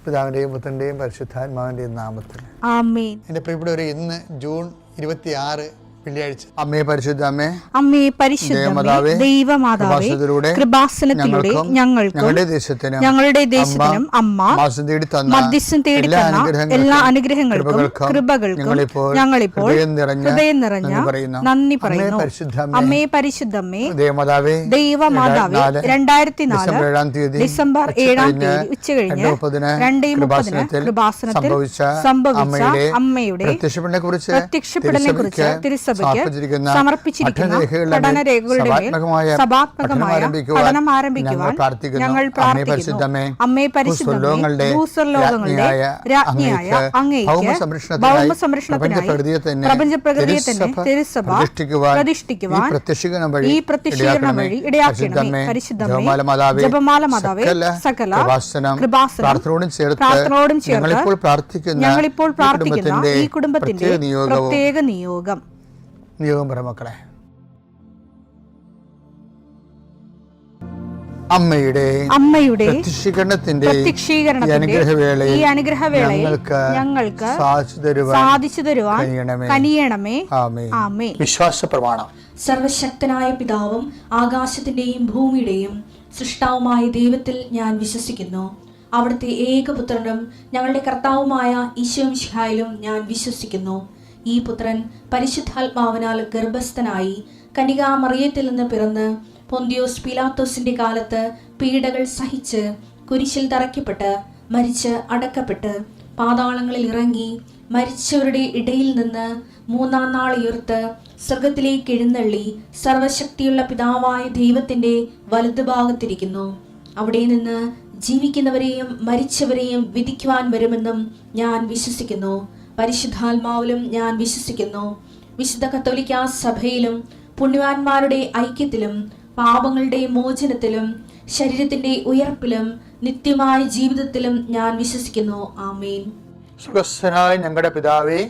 പിതാവിൻ്റെയും പുത്രൻ്റെയും പരിശുദ്ധാത്മാവിൻ്റെയും നാമത്തിൽ ആമേൻ. എൻ്റെ പ്രിയപ്പെട്ടവരെ, ഇന്ന് ജൂൺ 26 വെള്ളിയാഴ്ച. അമ്മേ പരിശുദ്ധ അമ്മേ, അമ്മേ പരിശുദ്ധമേ, ദൈവമാതാവേ, കൃപാസനത്തിലൂടെ ഞങ്ങളുടെ ദേശത്തിനും അമ്മ മധ്യസ്ഥം തേടി തന്ന എല്ലാ അനുഗ്രഹങ്ങൾക്കും കൃപകൾക്കും ഞങ്ങളിപ്പോൾ ഹൃദയം നിറഞ്ഞ നന്ദി പറയുന്നു. അമ്മേ പരിശുദ്ധമേ, ദൈവമാതാവേ, 2004 ഡിസംബർ 7 ഉച്ചകഴിഞ്ഞ് 2:30 കൃപാസനത്തിൽ സംഭവിച്ച അമ്മയുടെ പ്രത്യക്ഷപ്പെടലിനെ കുറിച്ച് തിരുസഭ സമർപ്പിച്ചിരിക്കുന്ന പഠനരേഖകളുടെ മേൽ സഭാത്മകമായ പഠനം ആരംഭിക്കുവാൻ ഞങ്ങൾ പ്രാർത്ഥിക്കുന്നു. അമ്മേ പരിശുദ്ധമേ, ഭൂസ്വർലോകങ്ങളുടെ രാജ്ഞിയായ അങ്ങേയ്ക്ക് ഭൗമസംരക്ഷണത്തിനായി പ്രപഞ്ചപ്രകൃതിയെ തന്നെ തിരുസഭ പ്രതിഷ്ഠിക്കുവാൻ ഈ പ്രത്യക്ഷീകരണം വഴി ഇടയാക്കണമേ. പരിശുദ്ധമേ, ജപമാല മാതാവേ, സകല കൃപാസനം പ്രാർത്ഥനയോടും ചേർത്ത് ഞങ്ങളിപ്പോൾ പ്രാർത്ഥിക്കുന്ന ഈ കുടുംബത്തിന്റെ പ്രത്യേക നിയോഗം മക്കളെ. അമ്മയുടെ പ്രത്യക്ഷീകരണത്തിന്റെ ഈ അനുഗ്രഹവേളയിൽ ഞങ്ങൾക്ക് സാധിച്ചു തരുവാൻ കനിയണമേ. ആമേൻ. വിശ്വാസ പ്രമാണം. സർവശക്തനായ പിതാവും ആകാശത്തിന്റെയും ഭൂമിയുടെയും സൃഷ്ടാവുമായ ദൈവത്തിൽ ഞാൻ വിശ്വസിക്കുന്നു. അവിടുത്തെ ഏകപുത്രനും ഞങ്ങളുടെ കർത്താവുമായ ഈശോ മിശിഹായിലും ഞാൻ വിശ്വസിക്കുന്നു. ഈ പുത്രൻ പരിശുദ്ധാത്മാവിനാൽ ഗർഭസ്ഥനായി കന്യകാമറിയത്തിൽ നിന്ന് പിറന്ന് പൊന്തിയോസ് പീലാത്തോസിന്റെ കാലത്ത് പീഡകൾ സഹിച്ച് കുരിശിൽ തറയ്ക്കപ്പെട്ട് മരിച്ച് അടക്കപ്പെട്ട് പാതാളങ്ങളിൽ ഇറങ്ങി മരിച്ചവരുടെ ഇടയിൽ നിന്ന് 3-ാം നാൾ ഉയർത്ത് സ്വർഗത്തിലേക്ക് എഴുന്നള്ളി സർവശക്തിയുള്ള പിതാവായ ദൈവത്തിന്റെ വലതുഭാഗത്തിരിക്കുന്നു. അവിടെ നിന്ന് ജീവിക്കുന്നവരെയും മരിച്ചവരെയും വിധിക്കുവാൻ വരുമെന്നും ഞാൻ വിശ്വസിക്കുന്നു. പരിശുദ്ധാത്മാവിലും ഞാൻ വിശ്വസിക്കുന്നു. വിശുദ്ധ കത്തോലിക്കാ സഭയിലും പുണ്യവാന്മാരുടെ ഐക്യത്തിലും പാപങ്ങളുടെ മോചനത്തിലും ശരീരത്തിന്റെ ഉയർപ്പിലും നിത്യമായ ജീവിതത്തിലും ഞാൻ വിശ്വസിക്കുന്നു. ആമേൻ. സ്വർഗ്ഗസ്ഥനായ ഞങ്ങളുടെ പിതാവേ,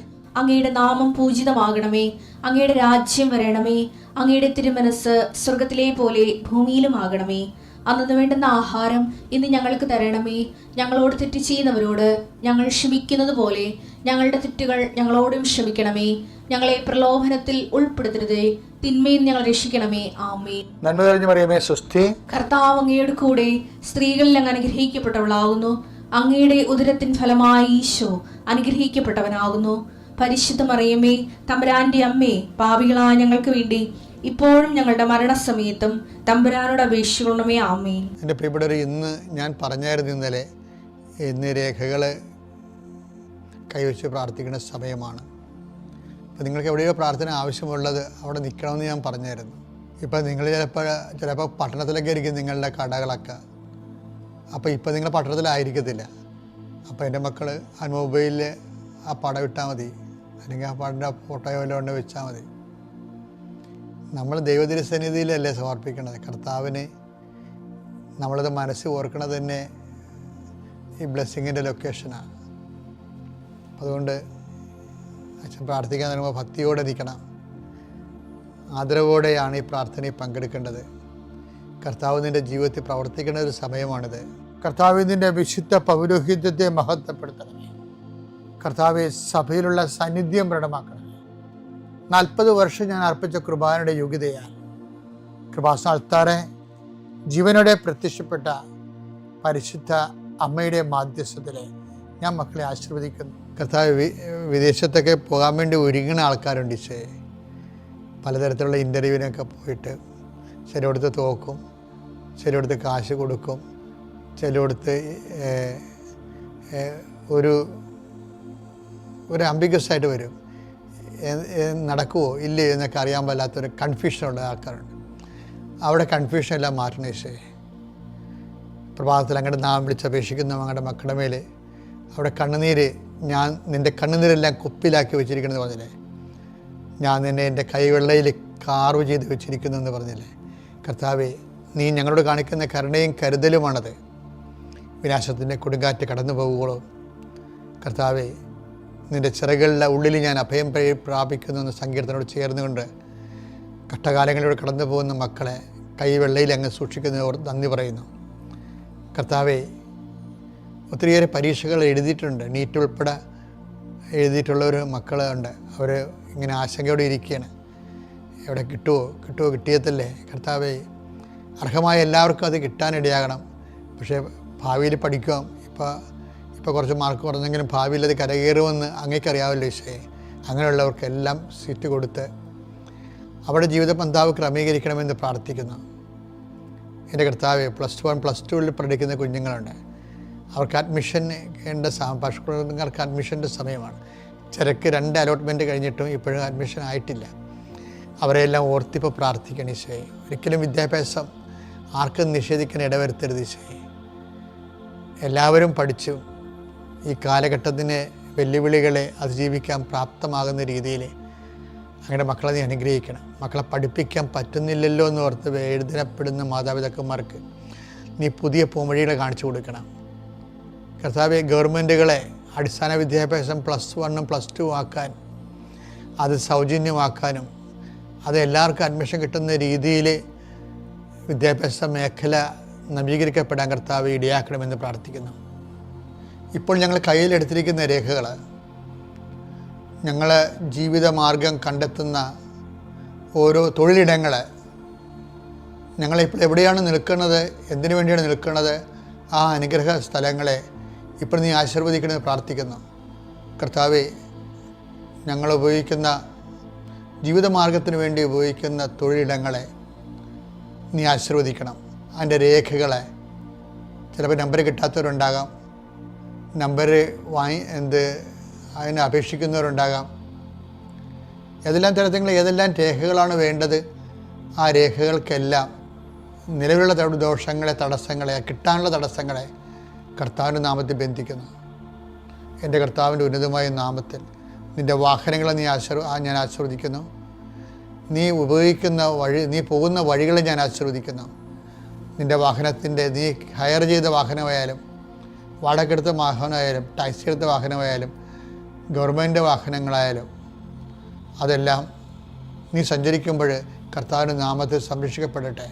അങ്ങയുടെ നാമം പൂജിതമാകണമേ. അങ്ങയുടെ രാജ്യം വരണമേ. അങ്ങയുടെ തിരുമനസ് സ്വർഗത്തിലെ പോലെ ഭൂമിയിലും ആകണമേ. അന്നു വേണ്ടുന്ന ആഹാരം ഇന്ന് ഞങ്ങൾക്ക് തരണമേ. ഞങ്ങളോട് തെറ്റ് ചെയ്യുന്നവരോട് ഞങ്ങൾ ക്ഷമിക്കുന്നത് പോലെ ഞങ്ങളുടെ തെറ്റുകൾ ഞങ്ങളോടും ക്ഷമിക്കണമേ. ഞങ്ങളെ പ്രലോഭനത്തിൽ ഉൾപ്പെടുത്തരുതേ, തിന്മയിൽ ഞങ്ങൾ രക്ഷിക്കണമേ. ആമേൻ. നന്മ നിറഞ്ഞ മറിയമേ, സ്വസ്തി. കർത്താവ് അങ്ങയുടെ കൂടെ സ്ത്രീകളിൽ അങ്ങ് അനുഗ്രഹിക്കപ്പെട്ടവളാകുന്നു. അങ്ങയുടെ ഉദരത്തിൻ ഫലമായി ഈശോ അനുഗ്രഹിക്കപ്പെട്ടവനാകുന്നു. പരിശുദ്ധ മറിയമേ, തമ്പുരാന്റെ അമ്മേ, പാപികളായ ഞങ്ങൾക്ക് വേണ്ടി ഇപ്പോഴും ഞങ്ങളുടെ മരണസമയത്തും തമ്പുരാനോട് അപേക്ഷിക്കണമേ. ആമേൻ. എൻ്റെ പ്രിയപ്പെട്ടവർ, ഇന്ന് ഞാൻ പറഞ്ഞായിരുന്നു ഇന്ന് രേഖകൾ കൈവച്ച് പ്രാർത്ഥിക്കുന്ന സമയമാണ്. അപ്പോൾ നിങ്ങൾക്ക് എവിടെയോ പ്രാർത്ഥന ആവശ്യമുള്ളത് അവിടെ നിൽക്കണമെന്ന് ഞാൻ പറഞ്ഞായിരുന്നു. ഇപ്പോൾ നിങ്ങൾ ചിലപ്പോൾ പട്ടണത്തിലൊക്കെ ആയിരിക്കും നിങ്ങളുടെ കടകളൊക്കെ. അപ്പോൾ ഇപ്പോൾ നിങ്ങൾ പട്ടണത്തിലായിരിക്കത്തില്ല. അപ്പോൾ എൻ്റെ മക്കൾ ആ മൊബൈലിൽ ആ പടം ഇട്ടാൽ മതി, അല്ലെങ്കിൽ ആ പടൻ്റെ ഫോട്ടോയോ വല്ലതും കൊണ്ട് വെച്ചാൽ മതി. നമ്മൾ ദൈവതിരുസന്നിധിയിലല്ലേ സമർപ്പിക്കണത്. കർത്താവിനെ നമ്മളത് മനസ്സ് ഓർക്കണത് തന്നെ ഈ ബ്ലെസ്സിങ്ങിൻ്റെ ലൊക്കേഷനാണ്. അതുകൊണ്ട് അച്ഛൻ പ്രാർത്ഥിക്കാൻ പറയുമ്പോൾ ഭക്തിയോടെ നിൽക്കണം, ആദരവോടെയാണ് ഈ പ്രാർത്ഥനയിൽ പങ്കെടുക്കേണ്ടത്. കർത്താവ് നിൻ്റെ ജീവിതത്തിൽ പ്രവർത്തിക്കേണ്ട ഒരു സമയമാണിത്. കർത്താവിൻ്റെ വിശുദ്ധ പൗരോഹിത്യത്തെ മഹത്വപ്പെടുത്തണമേ. കർത്താവെ, സഭയിലുള്ള സാന്നിധ്യം പ്രകടമാക്കണം. 40 വർഷം ഞാൻ അർപ്പിച്ച കൃപാനയുടെ യോഗ്യതയാണ്. കൃപാസന അൾത്താറെ ജീവനോടെ പ്രത്യക്ഷപ്പെട്ട പരിശുദ്ധ അമ്മയുടെ മാധ്യസ്ഥത്തിലെ ഞാൻ മക്കളെ ആശീർവദിക്കുന്നു. കർത്താവ്, വിദേശത്തൊക്കെ പോകാൻ വേണ്ടി ഒരുങ്ങുന്ന ആൾക്കാരുണ്ട്. പലതരത്തിലുള്ള ഇൻ്റർവ്യൂവിനൊക്കെ പോയിട്ട് ചിലയിടത്ത് തോക്കും, ചിലയിടത്ത് കാശ് കൊടുക്കും, ചിലയിടത്ത് ഒരു അംബിഗസ് ആയിട്ട് വരും. നടക്കുമോ ഇല്ലേ എന്നൊക്കെ അറിയാൻ പാടില്ലാത്തൊരു കൺഫ്യൂഷനുള്ള ആൾക്കാരുണ്ട്. അവിടെ കൺഫ്യൂഷൻ എല്ലാം മാറ്റണേ. പ്രഭാതത്തിൽ അങ്ങോട്ട് നാം വിളിച്ചപേക്ഷിക്കുന്ന അങ്ങയുടെ മക്കളുടെ മേലെ അവിടെ കണ്ണുനീര്, ഞാൻ നിൻ്റെ കണ്ണുനീരെല്ലാം കുപ്പിലാക്കി വെച്ചിരിക്കണമെന്ന് പറഞ്ഞില്ലേ, ഞാൻ നിന്നെ എൻ്റെ കൈവെള്ളയിൽ കാർവ് ചെയ്ത് വെച്ചിരിക്കുന്നു എന്ന് പറഞ്ഞില്ലേ. കർത്താവേ, നീ ഞങ്ങളോട് കാണിക്കുന്ന കരുണയും കരുതലുമാണത്. വിനാശത്തിൻ്റെ കൊടുങ്കാറ്റ് കടന്നു പോകുമ്പോഴും കർത്താവേ, നിൻ്റെ ചിറകളുടെ ഉള്ളിൽ ഞാൻ അഭയം പ്രാപിക്കുന്നു എന്ന സങ്കീർത്തനോട് ചേർന്നുകൊണ്ട് കഷ്ടകാലങ്ങളിലൂടെ കടന്നു പോകുന്ന മക്കളെ കൈവെള്ളയിൽ അങ്ങ് സൂക്ഷിക്കുന്നവർ നന്ദി പറയുന്നു. കർത്താവെ, ഒത്തിരിയേറെ പരീക്ഷകൾ എഴുതിയിട്ടുണ്ട്. നീറ്റ് ഉൾപ്പെടെ എഴുതിയിട്ടുള്ളൊരു മക്കളുണ്ട്. അവർ ഇങ്ങനെ ആശങ്കയോടെ ഇരിക്കുകയാണ്. എവിടെ കിട്ടുമോ കിട്ടിയതല്ലേ കർത്താവേ, അർഹമായ എല്ലാവർക്കും അത് കിട്ടാനിടയാകണം. പക്ഷേ ഭാവിയിൽ പഠിക്കാം, ഇപ്പോൾ കുറച്ച് മാർക്ക് കുറഞ്ഞെങ്കിലും ഭാവിയിൽ അത് കരകയറുമെന്ന് അങ്ങേക്കറിയാമല്ലോ ഈശോയെ. അങ്ങനെയുള്ളവർക്കെല്ലാം സീറ്റ് കൊടുത്ത് അവിടെ ജീവിത പന്താവ് ക്രമീകരിക്കണമെന്ന് പ്രാർത്ഥിക്കുന്നു. എൻ്റെ കർത്താവെ, +1 +2 പഠിക്കുന്ന കുഞ്ഞുങ്ങളുണ്ട്. അവർക്ക് അഡ്മിഷൻ പശുക്കൾക്ക് അഡ്മിഷൻ്റെ സമയമാണ്. ചിലക്ക് 2 അലോട്ട്മെൻറ്റ് കഴിഞ്ഞിട്ടും ഇപ്പോഴും അഡ്മിഷൻ ആയിട്ടില്ല. അവരെല്ലാം ഓർത്തിപ്പോൾ പ്രാർത്ഥിക്കണം ഈശോയെ. ഒരിക്കലും വിദ്യാഭ്യാസം ആർക്കും നിഷേധിക്കാൻ ഇടവരുത്തരുത് ഈശോയെ. എല്ലാവരും പഠിച്ചു ഈ കാലഘട്ടത്തിന് വെല്ലുവിളികളെ അതിജീവിക്കാൻ പ്രാപ്തമാകുന്ന രീതിയിൽ അങ്ങനെ മക്കളെ നീ അനുഗ്രഹിക്കണം. മക്കളെ പഠിപ്പിക്കാൻ പറ്റുന്നില്ലല്ലോ എന്ന് ഓർത്ത് വേദനപ്പെടുന്ന മാതാപിതാക്കന്മാർക്ക് നീ പുതിയ പോംവഴികൾ കാണിച്ചു കൊടുക്കണം. കർത്താവെ, ഗവൺമെൻറ്റുകളെ അടിസ്ഥാന വിദ്യാഭ്യാസം +1 +2 ആക്കാൻ, അത് സൗജന്യമാക്കാനും അത് എല്ലാവർക്കും അഡ്മിഷൻ കിട്ടുന്ന രീതിയിൽ വിദ്യാഭ്യാസ മേഖല നവീകരിക്കപ്പെടാൻ കർത്താവ് ഇടയാക്കണമെന്ന് പ്രാർത്ഥിക്കുന്നു. ഇപ്പോൾ ഞങ്ങൾ കയ്യിലെടുത്തിരിക്കുന്ന രേഖകൾ ഞങ്ങൾ ജീവിതമാർഗം കണ്ടെത്തുന്ന ഓരോ തൊഴിലിടങ്ങൾ, ഞങ്ങളിപ്പോൾ എവിടെയാണ് നിൽക്കുന്നത്, എന്തിനു വേണ്ടിയാണ് നിൽക്കുന്നത്, ആ അനുഗ്രഹ സ്ഥലങ്ങളെ ഇപ്പോൾ നീ ആശീർവദിക്കണമെന്ന് പ്രാർത്ഥിക്കുന്നു. കർത്താവെ, ഞങ്ങൾ ഉപയോഗിക്കുന്ന ജീവിതമാർഗത്തിന് വേണ്ടി ഉപയോഗിക്കുന്ന തൊഴിലിടങ്ങളെ നീ ആശീർവദിക്കണം. അതിൻ്റെ രേഖകളെ, ചിലപ്പോൾ നമ്പർ കിട്ടാത്തവരുണ്ടാകാം, നമ്പർ അതിനെ അപേക്ഷിക്കുന്നവരുണ്ടാകാം. ഏതെല്ലാം തരത്തിൽ ഏതെല്ലാം രേഖകളാണ് വേണ്ടത്, ആ രേഖകൾക്കെല്ലാം നിലവിലുള്ള ദോഷങ്ങളെ, തടസ്സങ്ങളെ, കിട്ടാനുള്ള തടസ്സങ്ങളെ കർത്താവിൻ്റെ നാമത്തിൽ ബന്ധിക്കുന്നു. എൻ്റെ കർത്താവിൻ്റെ ഉന്നതമായ നാമത്തിൽ നിൻ്റെ വാഹനങ്ങളെ ഞാൻ ആശീർവദിക്കുന്നു. നീ ഉപയോഗിക്കുന്ന നീ പോകുന്ന വഴികളെ ഞാൻ ആശീർവദിക്കുന്നു. നിൻ്റെ വാഹനത്തിൻ്റെ, നീ ഹയർ ചെയ്ത വാഹനമായാലും, വാടകയ്ക്കെടുത്ത വാഹനമായാലും, ടാക്സി എടുത്ത വാഹനമായാലും, ഗവൺമെൻറ് വാഹനങ്ങളായാലും, അതെല്ലാം നീ സഞ്ചരിക്കുമ്പോൾ കർത്താവിൻ്റെ നാമത്തിൽ സംരക്ഷിക്കപ്പെടട്ടെ.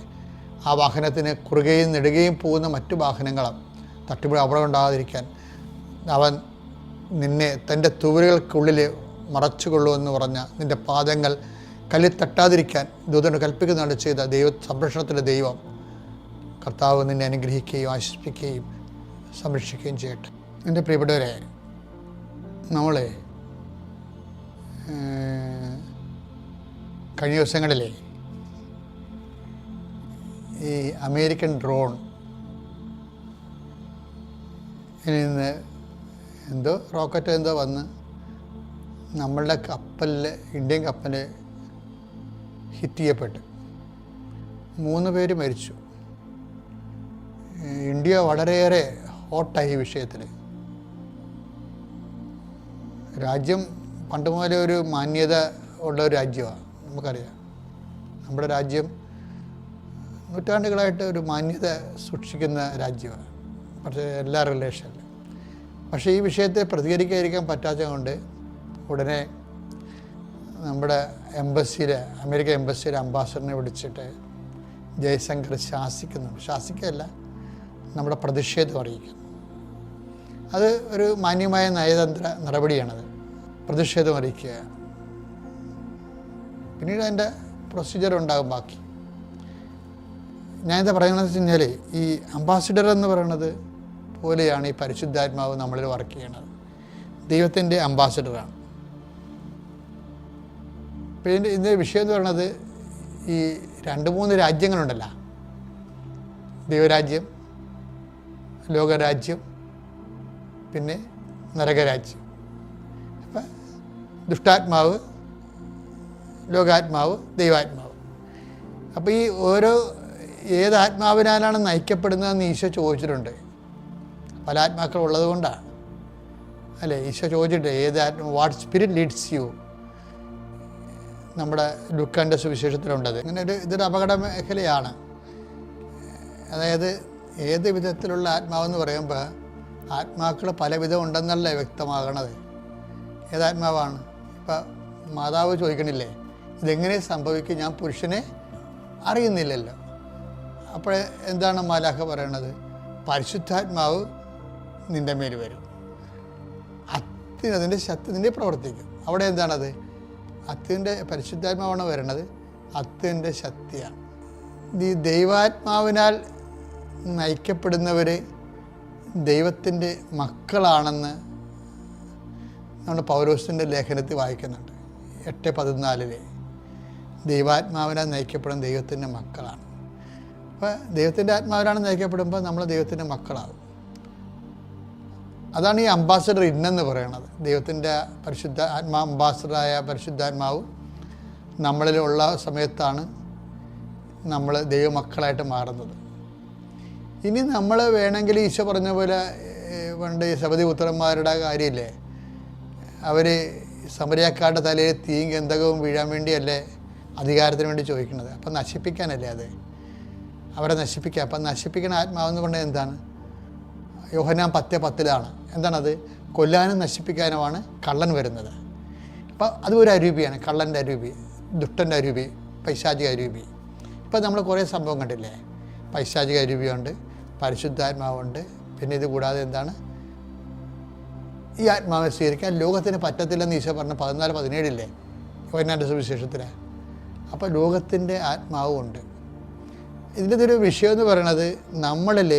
ആ വാഹനത്തിന് കുറുകയും നെടുകയും പോകുന്ന മറ്റു വാഹനങ്ങളും തട്ടുപിടി അപകടം ഉണ്ടാകാതിരിക്കാൻ അവൻ നിന്നെ തൻ്റെ തൂവലുകൾക്കുള്ളിൽ മറച്ചുകൊള്ളുമെന്ന് പറഞ്ഞ നിൻ്റെ പാദങ്ങൾ കല്ലിൽ തട്ടാതിരിക്കാൻ ദൂതന് കൽപ്പിക്കുന്നതാണ് ചെയ്ത സംരക്ഷണത്തിൻ്റെ ദൈവം കർത്താവ് നിന്നെ അനുഗ്രഹിക്കുകയും ആശ്വസിപ്പിക്കുകയും സംരക്ഷിക്കുകയും ചെയ്യട്ടെ. എൻ്റെ പ്രിയപ്പെട്ടവരെ, നമ്മളെ കഴിഞ്ഞ ദിവസങ്ങളിലെ ഈ അമേരിക്കൻ ഡ്രോൺ നിന്ന് റോക്കറ്റ് വന്ന് നമ്മളുടെ കപ്പലിൽ, ഇന്ത്യൻ കപ്പൽ ഹിറ്റ് ചെയ്യപ്പെട്ടു. 3 പേര് മരിച്ചു. ഇന്ത്യ വളരെയേറെ ഹോട്ടായി ഈ വിഷയത്തിൽ. രാജ്യം പണ്ട് മുതലേ ഒരു മാന്യത ഉള്ള ഒരു രാജ്യമാണ്, നമുക്കറിയാം. നമ്മുടെ രാജ്യം നൂറ്റാണ്ടുകളായിട്ട് ഒരു മാന്യത സൂക്ഷിക്കുന്ന രാജ്യമാണ്, പക്ഷേ എല്ലാ റിലേഷനിലും. പക്ഷേ ഈ വിഷയത്തെ പ്രതികരിക്കാതിരിക്കാൻ പറ്റാത്തത് കൊണ്ട് ഉടനെ നമ്മുടെ അമേരിക്കൻ എംബസിയിലെ അംബാസഡറിനെ വിളിച്ചിട്ട് ജയശങ്കർ ശാസിക്കുകയല്ല, നമ്മുടെ പ്രതിഷേധം അറിയിക്കുന്നു. അത് ഒരു മാന്യമായ നയതന്ത്ര നടപടിയാണത്, പ്രതിഷേധം അറിയിക്കുക. പിന്നീട് അതിൻ്റെ പ്രൊസീജിയർ ഉണ്ടാകും ബാക്കി. ഞാനിത് പറയുന്നത് വെച്ച് കഴിഞ്ഞാൽ, ഈ അംബാസിഡർ എന്ന് പറയുന്നത് പോലെയാണ് ഈ പരിശുദ്ധാത്മാവ് നമ്മളിൽ വർക്ക് ചെയ്യണത്. ദൈവത്തിൻ്റെ അംബാസിഡറാണ്. പിന്നെ ഇതിൻ്റെ വിഷയം എന്ന് പറയുന്നത്, ഈ 2-3 രാജ്യങ്ങളുണ്ടല്ലോ, ദൈവരാജ്യം, ലോകരാജ്യം, പിന്നെ നരകരാജ്യം. അപ്പം ദുഷ്ടാത്മാവ്, ലോകാത്മാവ്, ദൈവാത്മാവ്. അപ്പോൾ ഈ ഏത് ആത്മാവിനാലാണ് നയിക്കപ്പെടുന്നതെന്ന് ഈശോ ചോദിച്ചിട്ടുണ്ട്. പല ആത്മാക്കൾ ഉള്ളത് കൊണ്ടാണ് അല്ലേ ഈശോ ചോദിച്ചിട്ട്, വാട്ട് സ്പിരിറ്റ് ലീഡ്സ് യു. നമ്മുടെ ലൂക്കാൻ്റെ സുവിശേഷത്തിലുണ്ടത്. അങ്ങനെ ഇതൊരു അപകട മേഖലയാണ്. അതായത് ഏത് വിധത്തിലുള്ള ആത്മാവെന്ന് പറയുമ്പോൾ ആത്മാക്കൾ പലവിധം ഉണ്ടെന്നല്ല വ്യക്തമാകണത്. ഏതാത്മാവാണ്? ഇപ്പം മാതാവ് ചോദിക്കണില്ലേ, ഇതെങ്ങനെ സംഭവിക്കും, ഞാൻ പുരുഷനെ അറിയുന്നില്ലല്ലോ. അപ്പോൾ എന്താണ് മാലാഖ പറയണത്? പരിശുദ്ധാത്മാവ് നിൻ്റെ മേൽ വരും. അതിൻ്റെ ശക്തി നിൻ്റെ പ്രവർത്തിക്കും. അവിടെ എന്താണത്? അത്തിൻ്റെ പരിശുദ്ധാത്മാവാണ് വരണത്. അത്തിൻ്റെ ശക്തിയാണ്. ഈ ദൈവാത്മാവിനാൽ നയിക്കപ്പെടുന്നവർ ദൈവത്തിൻ്റെ മക്കളാണെന്ന് നമ്മുടെ പൗലോസിൻ്റെ ലേഖനത്തിൽ വായിക്കുന്നുണ്ട്. 8:14 ദൈവാത്മാവിനാൽ നയിക്കപ്പെടുന്ന ദൈവത്തിൻ്റെ മക്കളാണ്. അപ്പോൾ ദൈവത്തിൻ്റെ ആത്മാവിനാണ് നയിക്കപ്പെടുമ്പോൾ നമ്മൾ ദൈവത്തിൻ്റെ മക്കളാകും. അതാണ് ഈ അംബാസഡർ ഇന്നെന്ന് പറയണത്. ദൈവത്തിൻ്റെ പരിശുദ്ധ അംബാസഡറായ പരിശുദ്ധാത്മാവ് നമ്മളിലുള്ള സമയത്താണ് നമ്മൾ ദൈവമക്കളായിട്ട് മാറുന്നത്. ഇനി നമ്മൾ വേണമെങ്കിൽ ഈശോ പറഞ്ഞ പോലെ പണ്ട് സബദി പുത്രന്മാരുടെ കാര്യമില്ലേ, അവർ സമരിയാക്കാരുടെ തലയിൽ തീയും ഗന്ധകവും വീഴാൻ വേണ്ടിയല്ലേ അധികാരത്തിന് വേണ്ടി ചോദിക്കുന്നത്. അപ്പം നശിപ്പിക്കാനല്ലേ അത്, അവരെ നശിപ്പിക്കുക. അപ്പം നശിപ്പിക്കുന്ന ആത്മാവെന്ന് പറഞ്ഞാൽ എന്താണ്? യോഹന്നാൻ 10:10 എന്താണത്? കൊല്ലാനും നശിപ്പിക്കാനുമാണ് കള്ളൻ വരുന്നത്. അപ്പം അത് ഒരു അരൂപിയാണ്, കള്ളൻ്റെ അരൂപി, ദുഷ്ടൻ്റെ അരൂപി, പൈശാചിക അരൂപി. ഇപ്പം നമ്മൾ കുറേ സംഭവം കണ്ടില്ലേ? പൈശാചിക അരൂപിയുണ്ട്, പരിശുദ്ധാത്മാവുണ്ട്, പിന്നെ ഇത് കൂടാതെ എന്താണ്? ഈ ആത്മാവെ സ്വീകരിക്കാൻ ലോകത്തിന് പറ്റത്തില്ലെന്ന് ഈശോ പറഞ്ഞ 14:17 യോഹന്നാൻ്റെ സുവിശേഷത്തിൽ. അപ്പോൾ ലോകത്തിൻ്റെ ആത്മാവും ഉണ്ട്. ഇതിൻ്റെ ഒരു വിഷയം എന്ന് പറയുന്നത് നമ്മളിൽ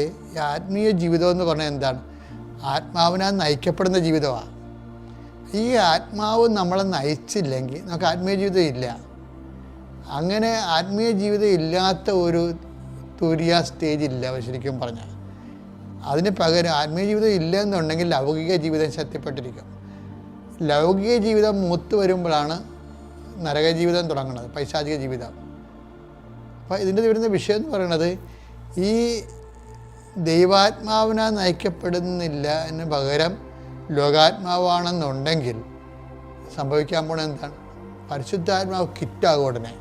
ആത്മീയ ജീവിതം എന്ന് പറഞ്ഞാൽ എന്താണ്? ആത്മാവിനാൽ നയിക്കപ്പെടുന്ന ജീവിതമാണ്. ഈ ആത്മാവ് നമ്മളെ നയിച്ചില്ലെങ്കിൽ നമുക്ക് ആത്മീയ ജീവിതം ഇല്ല. അങ്ങനെ ആത്മീയ ജീവിതം ഇല്ലാത്ത ഒരു തുര്യ സ്റ്റേജ് ഇല്ല ശരിക്കും പറഞ്ഞാൽ. അതിന് പകരം ആത്മീയ ജീവിതം ഇല്ല എന്നുണ്ടെങ്കിൽ ലൗകിക ജീവിതം ശക്തിപ്പെട്ടിരിക്കും. ലൗകിക ജീവിതം മൂത്ത് വരുമ്പോഴാണ് നരക ജീവിതം തുടങ്ങുന്നത്, പൈശാചിക ജീവിതം. അപ്പോൾ ഇതിൻ്റെ വരുന്ന വിഷയം എന്ന് പറയുന്നത് ഈ ദൈവാത്മാവിനാൽ നയിക്കപ്പെടുന്നില്ല എന്ന് പകരം ലോകാത്മാവാണെന്നുണ്ടെങ്കിൽ സംഭവിക്കാൻ പോണത് എന്താണ്? പരിശുദ്ധാത്മാവ് കിറ്റാകും. ഉടനെ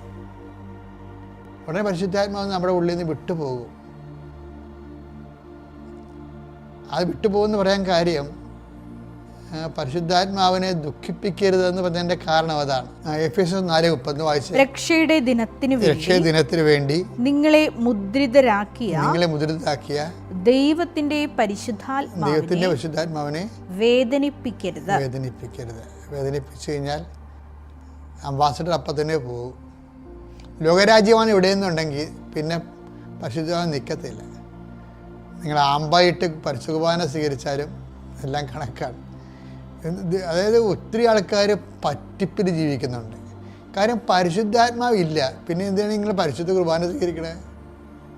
പരിശുദ്ധാത്മാവ് നമ്മുടെ ഉള്ളിൽ നിന്ന് വിട്ടുപോകും. അത് വിട്ടുപോകുമെന്ന് പറയാൻ കാര്യം പരിശുദ്ധാത്മാവിനെ ദുഃഖിപ്പിക്കരുതെന്ന് പറഞ്ഞതിൻ്റെ കാരണം അതാണ്. എഫേസ്യർ 4:30 വായിച്ചു. രക്ഷയുടെ ദിനത്തിന് വേണ്ടി നിങ്ങളെ മുദ്രിതരാക്കിയ ദൈവത്തിന്റെ പരിശുദ്ധാത്മാവിനെ വേദനിപ്പിക്കരുത്. വേദനിപ്പിച്ചു കഴിഞ്ഞാൽ അംബാസഡർ അപ്പം തന്നെ പോകും. ലോകരാജ്യമാണ് ഇവിടെയെന്നുണ്ടെങ്കിൽ പിന്നെ പരിശുദ്ധാത്മാവ് നിൽക്കത്തില്ല. നിങ്ങൾ ആമ്പായിട്ട് പരിശുദ്ധ സ്വീകരിച്ചാലും എല്ലാം കണക്കാണ്. അതായത് ഒത്തിരി ആൾക്കാർ പറ്റിപ്പിൽ ജീവിക്കുന്നുണ്ട്. കാര്യം പരിശുദ്ധാത്മാവ് ഇല്ല. പിന്നെ എന്താണ് നിങ്ങൾ പരിശുദ്ധ കുർബാന സ്വീകരിക്കണേ?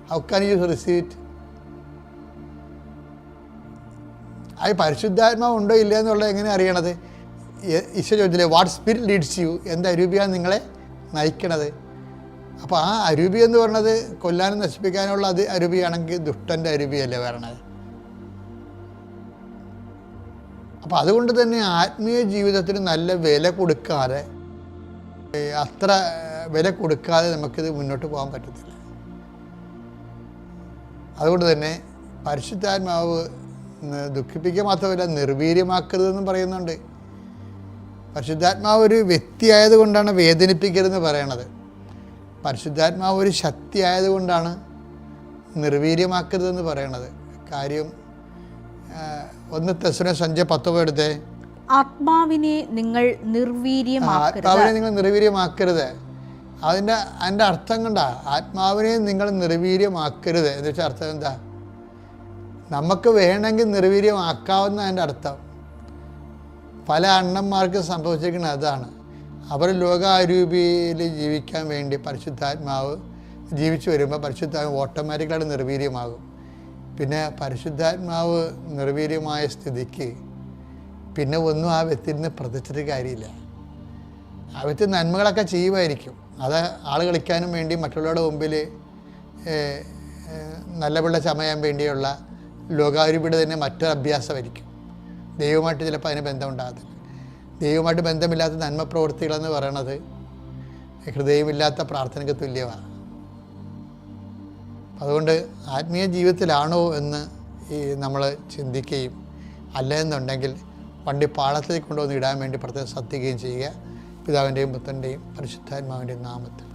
How can you receive it? അത് പരിശുദ്ധാത്മാവ് ഉണ്ടോ ഇല്ല എന്നുള്ളത് എങ്ങനെ അറിയണത്? ഈശോ ചോദിച്ചില്ലേ, വാട്ട് സ്പിരിറ്റ് ലീഡ്സ് യു? എന്ത് അരൂപിയാണ് നിങ്ങളെ നയിക്കണത്? അപ്പോൾ ആ അരൂപി എന്ന് പറഞ്ഞത് കൊല്ലാനും നശിപ്പിക്കാനുള്ള അത് അരൂപിയാണെങ്കിൽ ദുഷ്ടൻ്റെ അരൂപിയല്ലേ വരണത്. അപ്പോൾ അതുകൊണ്ട് തന്നെ ആത്മീയ ജീവിതത്തിന് നല്ല വില കൊടുക്കാതെ, അത്ര വില കൊടുക്കാതെ നമുക്കിത് മുന്നോട്ട് പോകാൻ പറ്റത്തില്ല. അതുകൊണ്ട് തന്നെ പരിശുദ്ധാത്മാവ് ദുഃഖിപ്പിക്കുക മാത്രമല്ല നിർവീര്യമാക്കരുതെന്നും പറയുന്നുണ്ട്. പരിശുദ്ധാത്മാവ് ഒരു വ്യക്തിയായത് കൊണ്ടാണ് വേദനിപ്പിക്കരുതെന്ന് പറയണത്. പരിശുദ്ധാത്മാവ് ഒരു ശക്തി ആയതുകൊണ്ടാണ് നിർവീര്യമാക്കരുതെന്ന് പറയണത്. കാര്യം 1 തെസ്സലോനിക്കർ 5:19 എടുത്തേ. ആത്മാവിനെ നിങ്ങൾ നിർവീര്യമാക്കരുത്. അതിൻ്റെ അർത്ഥം കണ്ടാ, ആത്മാവിനെ നിങ്ങൾ നിർവീര്യമാക്കരുത് എന്ന് വെച്ചാൽ അർത്ഥം എന്താ? നമുക്ക് വേണമെങ്കിൽ നിർവീര്യമാക്കാവുന്ന അതിൻ്റെ അർത്ഥം. പല അണ്ണന്മാർക്ക് സംഭവിച്ചിരിക്കുന്നത് അതാണ്. അവർ ലോകാരൂപിയിൽ ജീവിക്കാൻ വേണ്ടി പരിശുദ്ധാത്മാവ് ജീവിച്ചു വരുമ്പോൾ പരിശുദ്ധാത്മാവ് ഓട്ടോമാറ്റിക്കായിട്ട് നിർവീര്യമാകും. പിന്നെ പരിശുദ്ധാത്മാവ് നിർവീര്യമായ സ്ഥിതിക്ക് പിന്നെ ഒന്നും ആ വ്യക്തിയിൽ നിന്ന് പ്രതീക്ഷിച്ചിട്ട് കാര്യമില്ല. ആ വ്യക്തി നന്മകളൊക്കെ ചെയ്യുമായിരിക്കും. അത് ആൾ കളിക്കാനും വേണ്ടി മറ്റുള്ളവരുടെ മുമ്പിൽ നല്ല പിള്ള ചമയാൻ വേണ്ടിയുള്ള ലോകാരൂപിയുടെ തന്നെ മറ്റൊരു അഭ്യാസമായിരിക്കും. ദൈവമായിട്ട് ചിലപ്പോൾ അതിന് ബന്ധമുണ്ടാകത്തില്ല. ദൈവമായിട്ട് ബന്ധമില്ലാത്ത നന്മ പ്രവൃത്തികളെന്ന് പറയണത് ഹൃദയമില്ലാത്ത പ്രാർത്ഥനയ്ക്ക് തുല്യമാണ്. അതുകൊണ്ട് ആത്മീയ ജീവിതത്തിലാണോ എന്ന് നമ്മൾ ചിന്തിക്കുകയും അല്ലെന്നുണ്ടെങ്കിൽ വണ്ടി പാളത്തിൽ കൊണ്ടുവന്ന് ഇടാൻ വേണ്ടി പ്രത്യേകം ശ്രദ്ധിക്കുകയും ചെയ്യുക. പിതാവിൻ്റെയും പുത്രൻ്റെയും പരിശുദ്ധാത്മാവിൻ്റെയും നാമത്തിൽ.